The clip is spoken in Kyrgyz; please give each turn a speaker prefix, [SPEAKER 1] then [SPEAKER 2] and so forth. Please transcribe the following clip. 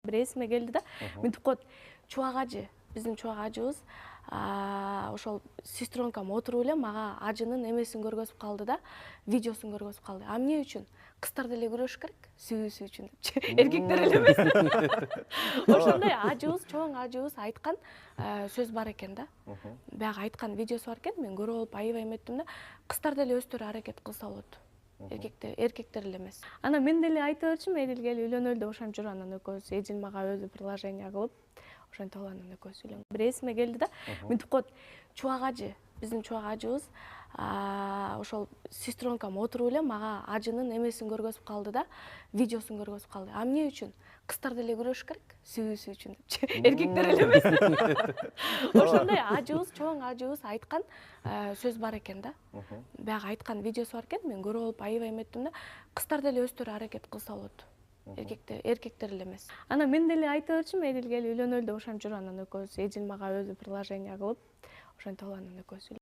[SPEAKER 1] бир эсиме келди да. Мынтип коет, чубак ажы, биздин чубак ажыбыз ошол сестренкам отуруп эле мага ажынын эмесин көргөзүп калды да, видеосун көргөзүп калды. А эмне үчүн? Кыздар деле көрүш керек, сүйүүсү үчүн депчи. Эркектер эле эмес. Ошондой ажыбыз, чоң ажыбыз айткан сөз бар экен да. Баягы айткан видеосу бар экен, мен көрүп алып аябай эметтим да. Кыздар деле өздөрү аракет кылса болот. Эркектер эле эмес. Анан мен деле айта берчүмүн, Эдил келип үйлөнөлү деп ошентип жүрүп анан экөөбүз Эдил мага өзү предложение кылып, ошентип алып анан экөөбүз үйлөнгүк. Бир эсиме келди да. Мынтип коет, чубак ажы, биздин чубак ажыбыз ошол сестренкам отуруп эле мага ажынын эмесин көргөзүп калды да, видеосун көргөзүп калды. А эмне үчүн? Кыздар деле көрүш керек, сүйүүсү үчүн депчи. Эркектер эле эмес. Ошондой ажыбыз, чоң ажыбыз айткан сөз бар экен да. Баягы айткан видеосу бар экен, мен көрүп алып аябай эметтим да. Кыздар деле өздөрү аракет кылса болот. Эркектер эле эмес. Анан мен деле айта берчүмүн, Эдил келип үйлөнөлү деп ошентип жүрүп анан экөөбүз Эдил мага өзү предложение кылып, ошентип алып анан экөөбүз